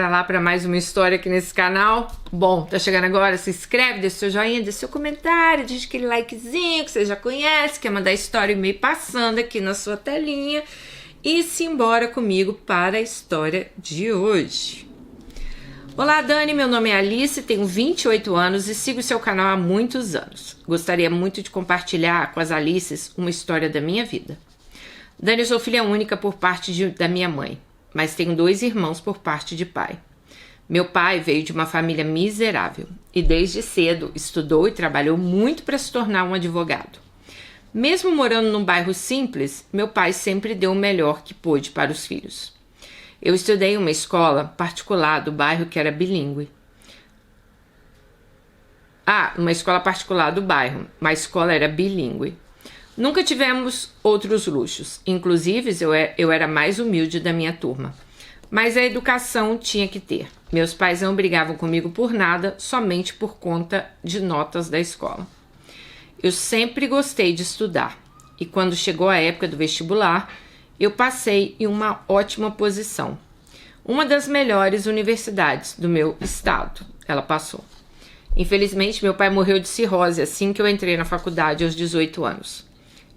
Lá para mais uma história aqui nesse canal. Bom, tá chegando agora, se inscreve, deixa seu joinha, deixa seu comentário, deixa aquele likezinho que você já conhece, quer mandar história e e-mail passando aqui na sua telinha e se embora comigo para a história de hoje. Olá Dani, meu nome é Alice, tenho 28 anos e sigo seu canal há muitos anos. Gostaria muito de compartilhar com as Alices uma história da minha vida. Dani, eu sou filha única por parte da minha mãe, mas tenho 2 irmãos por parte de pai. Meu pai veio de uma família miserável e desde cedo estudou e trabalhou muito para se tornar um advogado. Mesmo morando num bairro simples, meu pai sempre deu o melhor que pôde para os filhos. Eu estudei em uma escola particular do bairro que era bilíngue. Uma escola particular do bairro, mas a escola era bilíngue. Nunca tivemos outros luxos, inclusive eu era mais humilde da minha turma. Mas a educação tinha que ter. Meus pais não brigavam comigo por nada, somente por conta de notas da escola. Eu sempre gostei de estudar, e quando chegou a época do vestibular, eu passei em uma ótima posição. Uma das melhores universidades do meu estado, ela passou. Infelizmente, meu pai morreu de cirrose assim que eu entrei na faculdade aos 18 anos.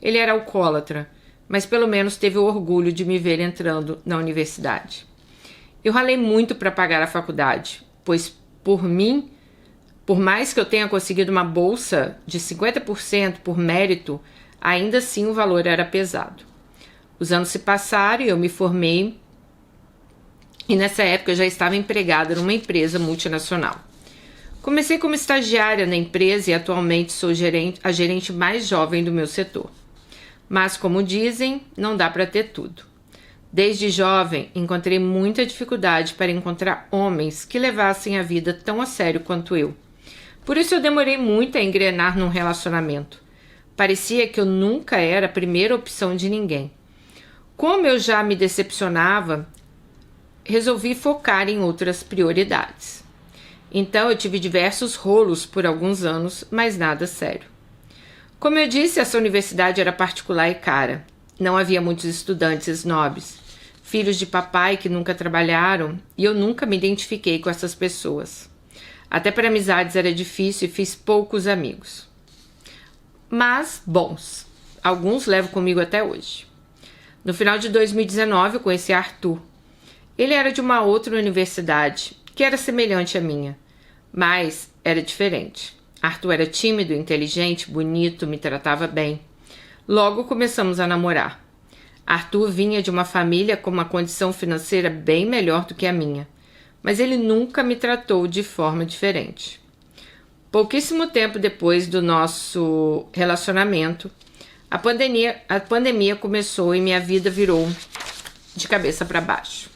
Ele era alcoólatra, mas pelo menos teve o orgulho de me ver entrando na universidade. Eu ralei muito para pagar a faculdade, pois por mais que eu tenha conseguido uma bolsa de 50% por mérito, ainda assim o valor era pesado. Os anos se passaram e eu me formei, e nessa época eu já estava empregada numa empresa multinacional. Comecei como estagiária na empresa e atualmente sou a gerente mais jovem do meu setor. Mas, como dizem, não dá para ter tudo. Desde jovem, encontrei muita dificuldade para encontrar homens que levassem a vida tão a sério quanto eu. Por isso eu demorei muito a engrenar num relacionamento. Parecia que eu nunca era a primeira opção de ninguém. Como eu já me decepcionava, resolvi focar em outras prioridades. Então eu tive diversos rolos por alguns anos, mas nada sério. Como eu disse, essa universidade era particular e cara. Não havia muitos estudantes snobs, filhos de papai que nunca trabalharam, e eu nunca me identifiquei com essas pessoas. Até para amizades era difícil e fiz poucos amigos. Mas bons, alguns levo comigo até hoje. No final de 2019 eu conheci Arthur. Ele era de uma outra universidade, que era semelhante à minha, mas era diferente. Arthur era tímido, inteligente, bonito, me tratava bem. Logo começamos a namorar. Arthur vinha de uma família com uma condição financeira bem melhor do que a minha, mas ele nunca me tratou de forma diferente. Pouquíssimo tempo depois do nosso relacionamento, a pandemia começou e minha vida virou de cabeça para baixo.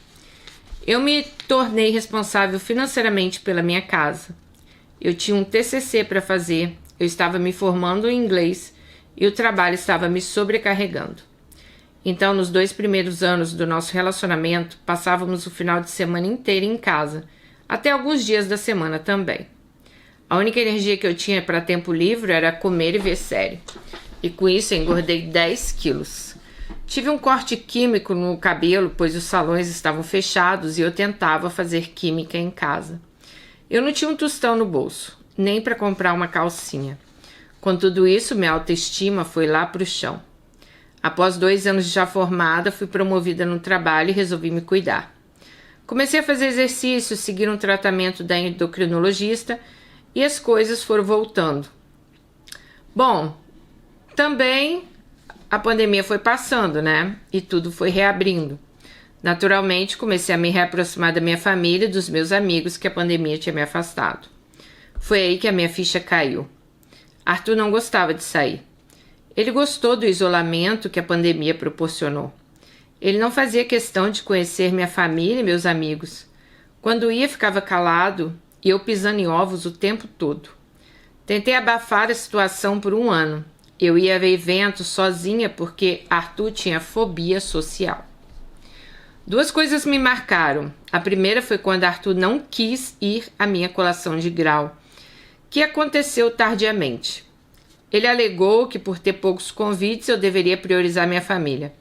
Eu me tornei responsável financeiramente pela minha casa. Eu tinha um TCC para fazer, eu estava me formando em inglês e o trabalho estava me sobrecarregando. Então, nos 2 primeiros anos do nosso relacionamento, passávamos o final de semana inteiro em casa, até alguns dias da semana também. A única energia que eu tinha para tempo livre era comer e ver série. E com isso eu engordei 10 quilos. Tive um corte químico no cabelo, pois os salões estavam fechados e eu tentava fazer química em casa. Eu não tinha um tostão no bolso, nem para comprar uma calcinha. Com tudo isso, minha autoestima foi lá para o chão. Após 2 anos de já formada, fui promovida no trabalho e resolvi me cuidar. Comecei a fazer exercício, seguir um tratamento da endocrinologista e as coisas foram voltando. Bom, também a pandemia foi passando, né? E tudo foi reabrindo. Naturalmente, comecei a me reaproximar da minha família e dos meus amigos que a pandemia tinha me afastado. Foi aí que a minha ficha caiu. Arthur não gostava de sair. Ele gostou do isolamento que a pandemia proporcionou. Ele não fazia questão de conhecer minha família e meus amigos. Quando ia, ficava calado e eu pisando em ovos o tempo todo. Tentei abafar a situação por 1 ano. Eu ia a eventos sozinha porque Arthur tinha fobia social. 2 coisas me marcaram. A primeira foi quando Arthur não quis ir à minha colação de grau, que aconteceu tardiamente. Ele alegou que por ter poucos convites eu deveria priorizar minha família.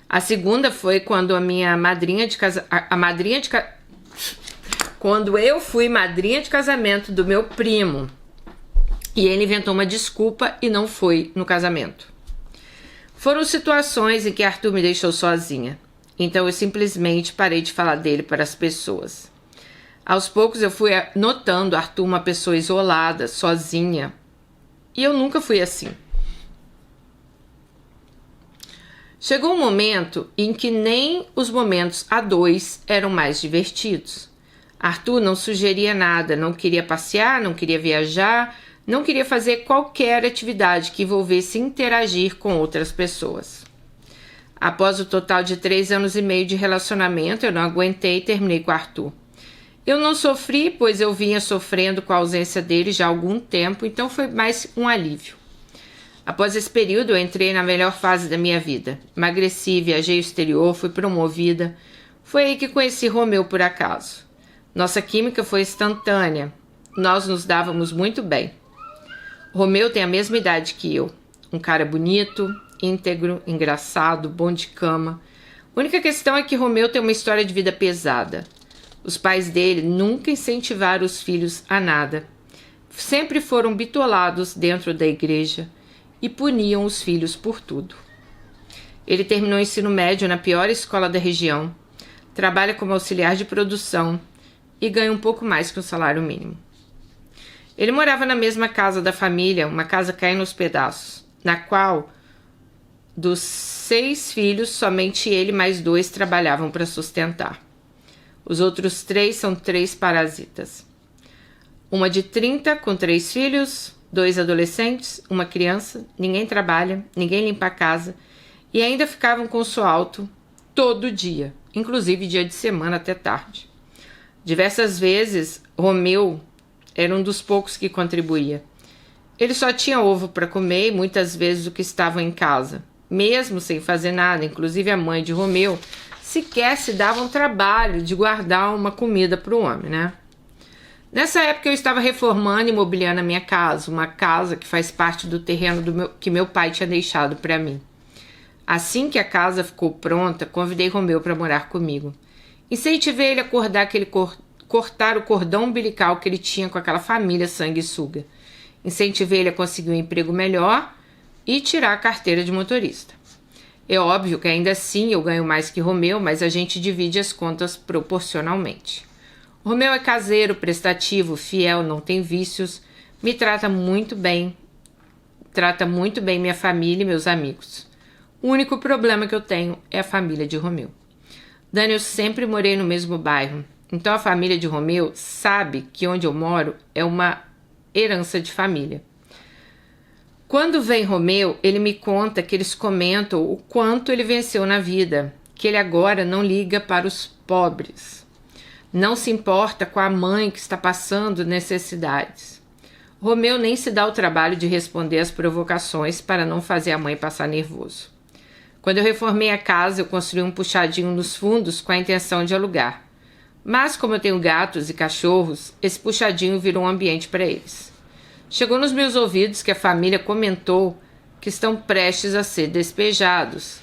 A segunda foi quando a minha madrinha de casamento... quando eu fui madrinha de casamento do meu primo. E ele inventou uma desculpa e não foi no casamento. Foram situações em que Arthur me deixou sozinha. Então eu simplesmente parei de falar dele para as pessoas. Aos poucos eu fui notando Arthur uma pessoa isolada, sozinha. E eu nunca fui assim. Chegou um momento em que nem os momentos a dois eram mais divertidos. Arthur não sugeria nada, não queria passear, não queria viajar, não queria fazer qualquer atividade que envolvesse interagir com outras pessoas. Após o total de 3 anos e meio de relacionamento, eu não aguentei e terminei com Arthur. Eu não sofri, pois eu vinha sofrendo com a ausência dele já há algum tempo, então foi mais um alívio. Após esse período, eu entrei na melhor fase da minha vida. Emagreci, viajei ao exterior, fui promovida. Foi aí que conheci Romeu por acaso. Nossa química foi instantânea. Nós nos dávamos muito bem. Romeu tem a mesma idade que eu. Um cara bonito, íntegro, engraçado, bom de cama. A única questão é que Romeu tem uma história de vida pesada. Os pais dele nunca incentivaram os filhos a nada. Sempre foram bitolados dentro da igreja e puniam os filhos por tudo. Ele terminou o ensino médio na pior escola da região, trabalha como auxiliar de produção e ganha um pouco mais que o salário mínimo. Ele morava na mesma casa da família, uma casa caindo aos pedaços, na qual, dos 6 filhos, somente ele mais 2 trabalhavam para sustentar. Os outros 3 são 3 parasitas. Uma de 30 com 3 filhos, 2 adolescentes, uma criança, ninguém trabalha, ninguém limpa a casa e ainda ficavam com som alto todo dia, inclusive dia de semana até tarde. Diversas vezes, Romeu era um dos poucos que contribuía. Ele só tinha ovo para comer e muitas vezes o que estavam em casa. Mesmo sem fazer nada, inclusive a mãe de Romeu sequer se dava um trabalho de guardar uma comida para o homem, né? Nessa época eu estava reformando e mobiliando a minha casa, uma casa que faz parte do terreno que meu pai tinha deixado para mim. Assim que a casa ficou pronta, convidei Romeu para morar comigo. Incentivei ele a cortar o cordão umbilical que ele tinha com aquela família sanguessuga. Incentivei ele a conseguir um emprego melhor e tirar a carteira de motorista. É óbvio que ainda assim eu ganho mais que Romeu, mas a gente divide as contas proporcionalmente. Romeu é caseiro, prestativo, fiel, não tem vícios, me trata muito bem minha família e meus amigos. O único problema que eu tenho é a família de Romeu. Dani, eu sempre morei no mesmo bairro, então a família de Romeu sabe que onde eu moro é uma herança de família. Quando vem Romeu, ele me conta que eles comentam o quanto ele venceu na vida, que ele agora não liga para os pobres. Não se importa com a mãe que está passando necessidades. Romeu nem se dá o trabalho de responder às provocações para não fazer a mãe passar nervoso. Quando eu reformei a casa, eu construí um puxadinho nos fundos com a intenção de alugar. Mas como eu tenho gatos e cachorros, esse puxadinho virou um ambiente para eles. Chegou nos meus ouvidos que a família comentou que estão prestes a ser despejados.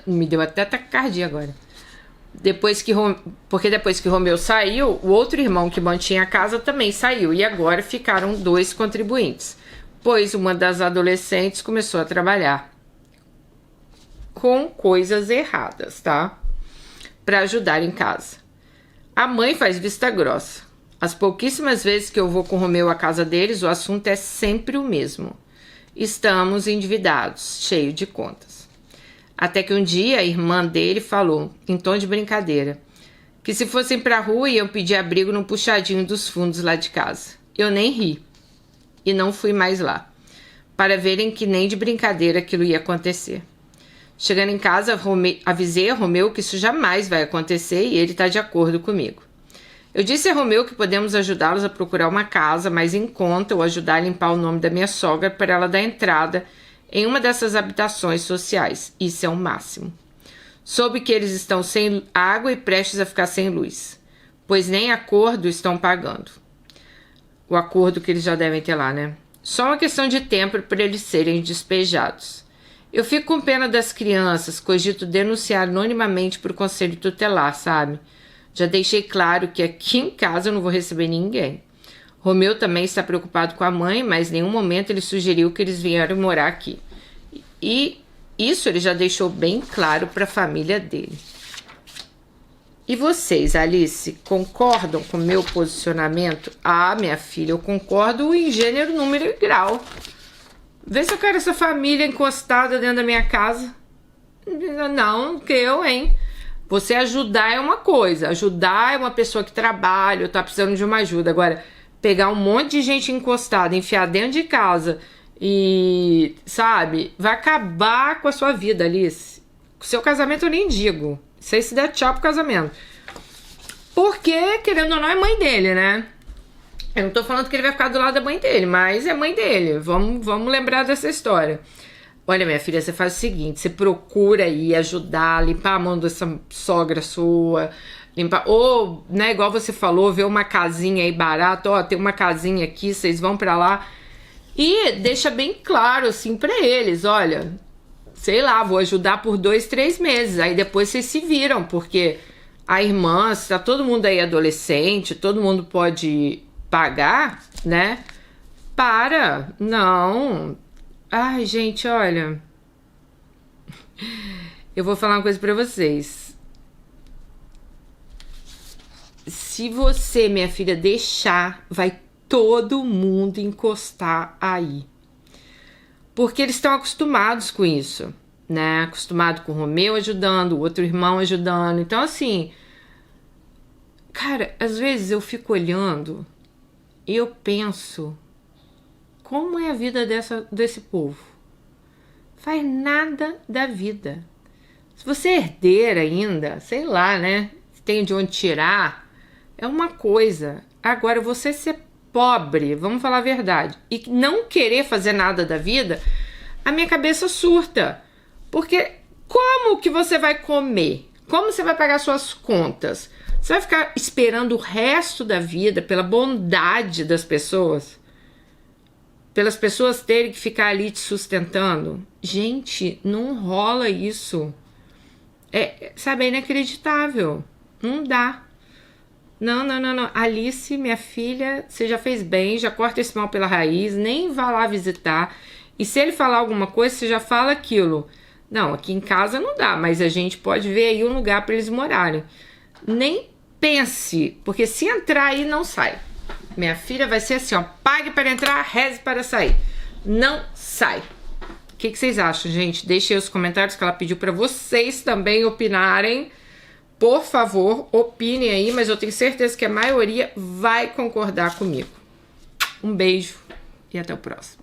Me deu até taquicardia agora. Porque depois que Romeu saiu, o outro irmão que mantinha a casa também saiu. E agora ficaram 2 contribuintes, pois uma das adolescentes começou a trabalhar com coisas erradas, tá? Para ajudar em casa. A mãe faz vista grossa. As pouquíssimas vezes que eu vou com o Romeu à casa deles, o assunto é sempre o mesmo. Estamos endividados, cheio de contas. Até que um dia a irmã dele falou, em tom de brincadeira, que se fossem pra rua iam pedir abrigo no puxadinho dos fundos lá de casa. Eu nem ri. E não fui mais lá, para verem que nem de brincadeira aquilo ia acontecer. Chegando em casa, avisei a Romeu que isso jamais vai acontecer e ele está de acordo comigo. Eu disse a Romeu que podemos ajudá-los a procurar uma casa mais em conta ou ajudar a limpar o nome da minha sogra para ela dar entrada em uma dessas habitações sociais. Isso é o máximo. Soube que eles estão sem água e prestes a ficar sem luz, pois nem acordo estão pagando. O acordo que eles já devem ter lá, né? Só uma questão de tempo para eles serem despejados. Eu fico com pena das crianças, cogito denunciar anonimamente para o conselho tutelar, sabe? Já deixei claro que aqui em casa eu não vou receber ninguém. Romeu também está preocupado com a mãe, mas em nenhum momento ele sugeriu que eles vieram morar aqui. E isso ele já deixou bem claro para a família dele. E vocês, Alice, concordam com o meu posicionamento? Ah, minha filha, eu concordo em gênero, número e grau. Vê se eu quero essa família encostada dentro da minha casa. Não, que eu, hein? Você ajudar é uma coisa. Ajudar é uma pessoa que trabalha ou tá precisando de uma ajuda. Agora, pegar um monte de gente encostada, enfiar dentro de casa e, sabe, vai acabar com a sua vida, Alice. O seu casamento eu nem digo. Sei se der tchau pro casamento. Porque, querendo ou não, é mãe dele, né? Eu não tô falando que ele vai ficar do lado da mãe dele, mas é mãe dele. Vamos lembrar dessa história. Olha, minha filha, você faz o seguinte, você procura aí ajudar, limpar a mão dessa sogra sua, limpar, ou, né, igual você falou, ver uma casinha aí barata, ó, tem uma casinha aqui, vocês vão pra lá. E deixa bem claro, assim, pra eles, olha, sei lá, vou ajudar por 2, 3 meses, aí depois vocês se viram, porque a irmã, se tá todo mundo aí adolescente, todo mundo pode pagar, né? Não. Ai, gente, olha. Eu vou falar uma coisa pra vocês. Se você, minha filha, deixar, vai todo mundo encostar aí. Porque eles estão acostumados com isso, né? Acostumado com o Romeu ajudando, o outro irmão ajudando. Então, assim, cara, às vezes eu fico olhando e eu penso, como é a vida desse povo? Faz nada da vida. Se você é herdeira ainda, sei lá, né? Tem de onde tirar, é uma coisa. Agora, você ser pobre, vamos falar a verdade, e não querer fazer nada da vida, a minha cabeça surta. Porque como que você vai comer? Como você vai pagar suas contas? Você vai ficar esperando o resto da vida pela bondade das pessoas? Pelas pessoas terem que ficar ali te sustentando? Gente, não rola isso. Sabe, é inacreditável. Não dá. Não. Alice, minha filha, você já fez bem, já corta esse mal pela raiz, nem vá lá visitar. E se ele falar alguma coisa, você já fala aquilo. Não, aqui em casa não dá, mas a gente pode ver aí um lugar para eles morarem. Nem pense, porque se entrar aí, não sai. Minha filha vai ser assim, ó, pague para entrar, reze para sair. Não sai. O que vocês acham, gente? Deixem aí os comentários que ela pediu para vocês também opinarem. Por favor, opinem aí, mas eu tenho certeza que a maioria vai concordar comigo. Um beijo e até o próximo.